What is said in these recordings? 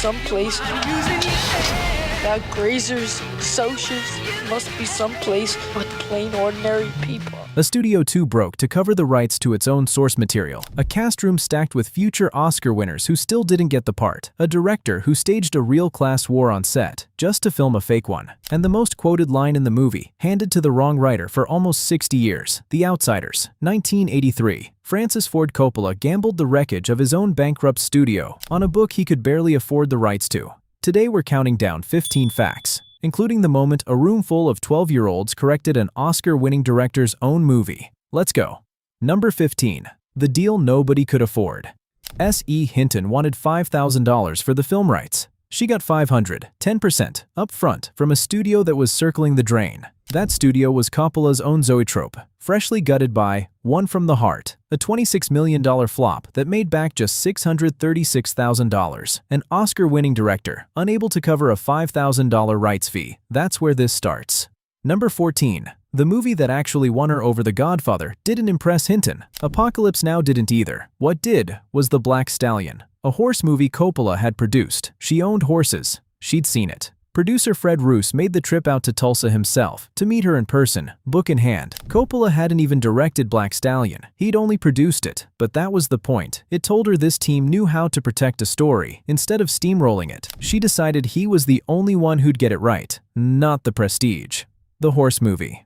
someplace. That grazers, socials must be someplace with plain ordinary people. A studio too broke to cover the rights to its own source material. A cast room stacked with future Oscar winners who still didn't get the part. A director who staged a real-class war on set just to film a fake one. And the most quoted line in the movie, handed to the wrong writer for almost 60 years. The Outsiders, 1983. Francis Ford Coppola gambled the wreckage of his own bankrupt studio on a book he could barely afford the rights to. Today we're counting down 15 facts, including the moment a room full of 12-year-olds corrected an Oscar-winning director's own movie. Let's go. Number 15. The deal nobody could afford. S.E. Hinton wanted $5,000 for the film rights. She got $500, 10% up front from a studio that was circling the drain. That studio was Coppola's own Zoetrope, freshly gutted by One from the Heart, a $26 million flop that made back just $636,000. An Oscar-winning director, unable to cover a $5,000 rights fee. That's where this starts. Number 14. The movie that actually won her over The Godfather didn't impress Hinton. Apocalypse Now didn't either. What did was The Black Stallion, a horse movie Coppola had produced. She owned horses. She'd seen it. Producer Fred Roos made the trip out to Tulsa himself to meet her in person, book in hand. Coppola hadn't even directed Black Stallion. He'd only produced it, but that was the point. It told her this team knew how to protect a story instead of steamrolling it. She decided he was the only one who'd get it right, not the prestige. The horse movie.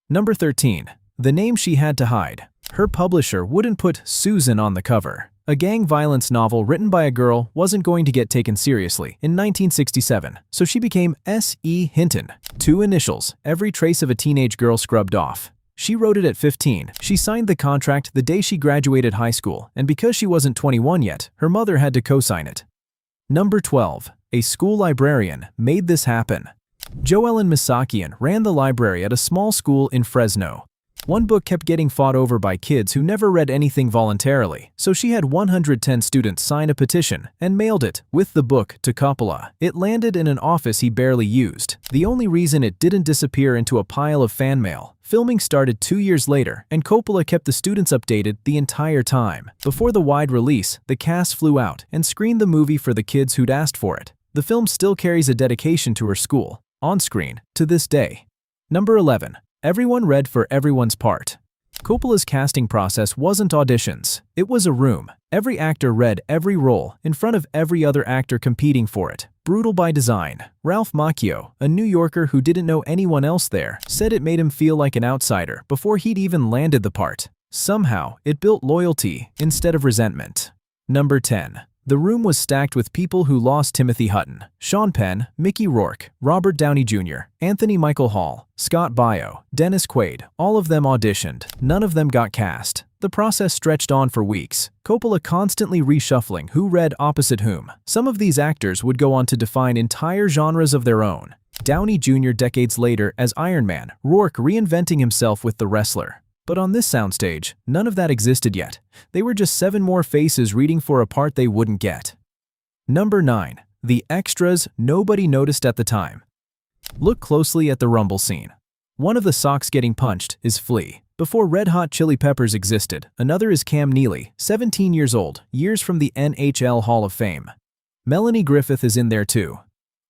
Number 13. The name she had to hide. Her publisher wouldn't put Susan on the cover. A gang violence novel written by a girl wasn't going to get taken seriously in 1967, so she became S.E. Hinton. 2 initials, every trace of a teenage girl scrubbed off. She wrote it at 15. She signed the contract the day she graduated high school, and because she wasn't 21 yet, her mother had to co-sign it. Number 12. A school librarian made this happen. Joellen Misakian ran the library at a small school in Fresno. One book kept getting fought over by kids who never read anything voluntarily, so she had 110 students sign a petition and mailed it, with the book, to Coppola. It landed in an office he barely used. The only reason it didn't disappear into a pile of fan mail. Filming started 2 years later, and Coppola kept the students updated the entire time. Before the wide release, the cast flew out and screened the movie for the kids who'd asked for it. The film still carries a dedication to her school, on screen, to this day. Number 11. Everyone read for everyone's part. Coppola's casting process wasn't auditions. It was a room. Every actor read every role in front of every other actor competing for it. Brutal by design. Ralph Macchio, a New Yorker who didn't know anyone else there, said it made him feel like an outsider before he'd even landed the part. Somehow, it built loyalty instead of resentment. Number 10. The room was stacked with people who lost Timothy Hutton, Sean Penn, Mickey Rourke, Robert Downey Jr., Anthony Michael Hall, Scott Baio, Dennis Quaid. All of them auditioned. None of them got cast. The process stretched on for weeks, Coppola constantly reshuffling who read opposite whom. Some of these actors would go on to define entire genres of their own. Downey Jr. decades later as Iron Man, Rourke reinventing himself with The Wrestler. But on this soundstage, none of that existed yet. They were just 7 more faces reading for a part they wouldn't get. Number 9. The extras nobody noticed at the time. Look closely at the rumble scene. One of the socks getting punched is Flea. Before Red Hot Chili Peppers existed, another is Cam Neely, 17 years old, years from the NHL Hall of Fame. Melanie Griffith is in there too.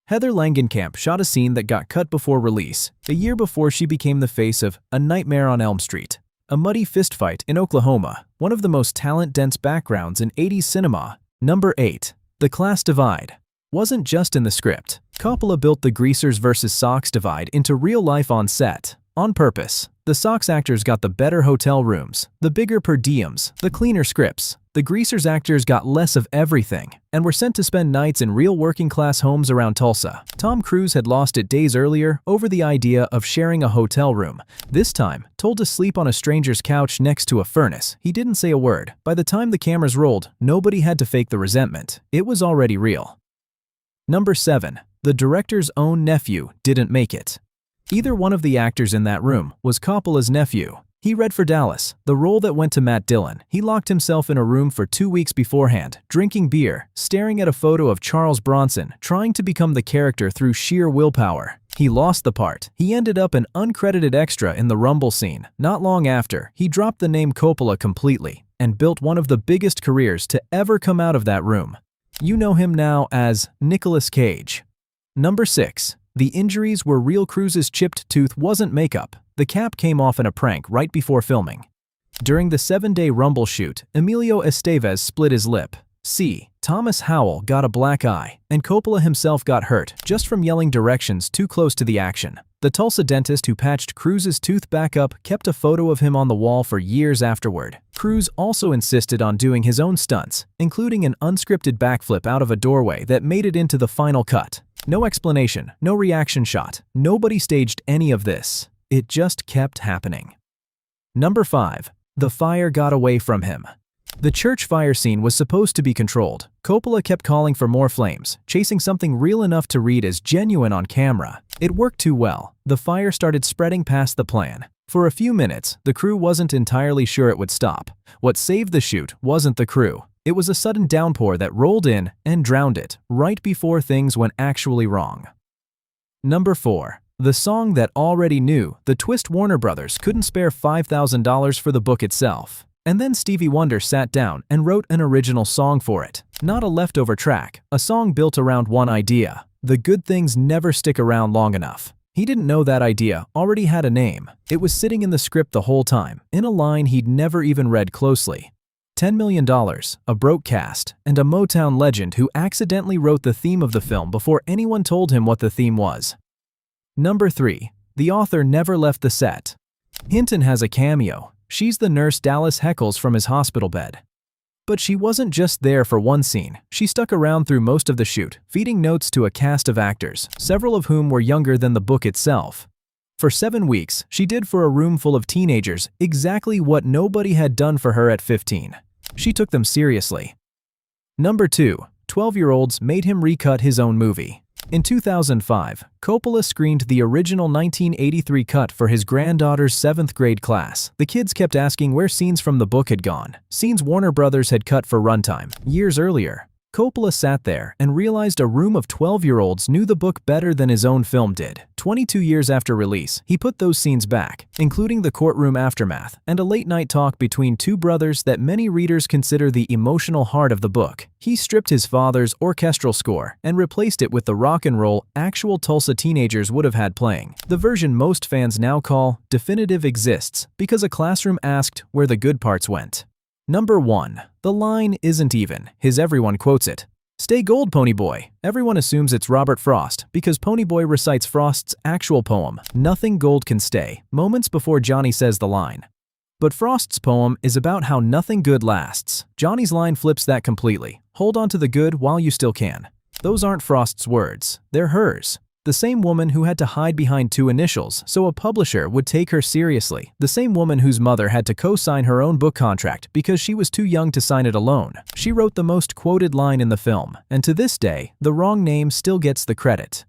Heather Langenkamp shot a scene that got cut before release, a year before she became the face of A Nightmare on Elm Street. A muddy fistfight in Oklahoma, one of the most talent-dense backgrounds in 80s cinema. Number 8. The class divide wasn't just in the script. Coppola built the greasers versus socks divide into real life on set, on purpose. The socks actors got the better hotel rooms, the bigger per diems, the cleaner scripts. The greasers actors got less of everything, and were sent to spend nights in real working-class homes around Tulsa. Tom Cruise had lost it days earlier over the idea of sharing a hotel room. This time, told to sleep on a stranger's couch next to a furnace, he didn't say a word. By the time the cameras rolled, nobody had to fake the resentment. It was already real. Number 7. The director's own nephew didn't make it. Either one of the actors in that room was Coppola's nephew. He read for Dallas, the role that went to Matt Dillon. He locked himself in a room for 2 weeks beforehand, drinking beer, staring at a photo of Charles Bronson, trying to become the character through sheer willpower. He lost the part. He ended up an uncredited extra in the rumble scene. Not long after, he dropped the name Coppola completely and built one of the biggest careers to ever come out of that room. You know him now as Nicolas Cage. Number 6. The injuries were real. Cruz's chipped tooth wasn't makeup. The cap came off in a prank right before filming. During the 7-day Rumble shoot, Emilio Estevez split his lip. C. Thomas Howell got a black eye, and Coppola himself got hurt just from yelling directions too close to the action. The Tulsa dentist who patched Cruz's tooth back up kept a photo of him on the wall for years afterward. Cruz also insisted on doing his own stunts, including an unscripted backflip out of a doorway that made it into the final cut. No explanation, no reaction shot. Nobody staged any of this. It just kept happening. Number 5. The fire got away from him. The church fire scene was supposed to be controlled. Coppola kept calling for more flames, chasing something real enough to read as genuine on camera. It worked too well. The fire started spreading past the plan. For a few minutes, the crew wasn't entirely sure it would stop. What saved the shoot wasn't the crew. It was a sudden downpour that rolled in and drowned it right before things went actually wrong. Number 4. The song that already knew the twist. Warner Brothers couldn't spare $5,000 for the book itself. And then Stevie Wonder sat down and wrote an original song for it. Not a leftover track, a song built around one idea. The good things never stick around long enough. He didn't know that idea already had a name. It was sitting in the script the whole time, in a line he'd never even read closely. $10 million, a broke cast, and a Motown legend who accidentally wrote the theme of the film before anyone told him what the theme was. Number 3. The author never left the set. Hinton has a cameo. She's the nurse Dallas heckles from his hospital bed. But she wasn't just there for one scene. She stuck around through most of the shoot, feeding notes to a cast of actors, several of whom were younger than the book itself. For 7 weeks, she did for a room full of teenagers exactly what nobody had done for her at 15. She took them seriously. Number 2. 12-year-olds made him recut his own movie. In 2005, Coppola screened the original 1983 cut for his granddaughter's 7th grade class. The kids kept asking where scenes from the book had gone, scenes Warner Brothers had cut for runtime years earlier. Coppola sat there and realized a room of 12-year-olds knew the book better than his own film did. 22 years after release, he put those scenes back, including the courtroom aftermath and a late-night talk between two brothers that many readers consider the emotional heart of the book. He stripped his father's orchestral score and replaced it with the rock and roll actual Tulsa teenagers would have had playing. The version most fans now call definitive exists because a classroom asked where the good parts went. Number 1. The line isn't even his. Everyone quotes it. Stay gold, Ponyboy. Everyone assumes it's Robert Frost because Ponyboy recites Frost's actual poem, Nothing Gold Can Stay, moments before Johnny says the line. But Frost's poem is about how nothing good lasts. Johnny's line flips that completely. Hold on to the good while you still can. Those aren't Frost's words. They're hers. The same woman who had to hide behind 2 initials so a publisher would take her seriously. The same woman whose mother had to co-sign her own book contract because she was too young to sign it alone. She wrote the most quoted line in the film, and to this day, the wrong name still gets the credit.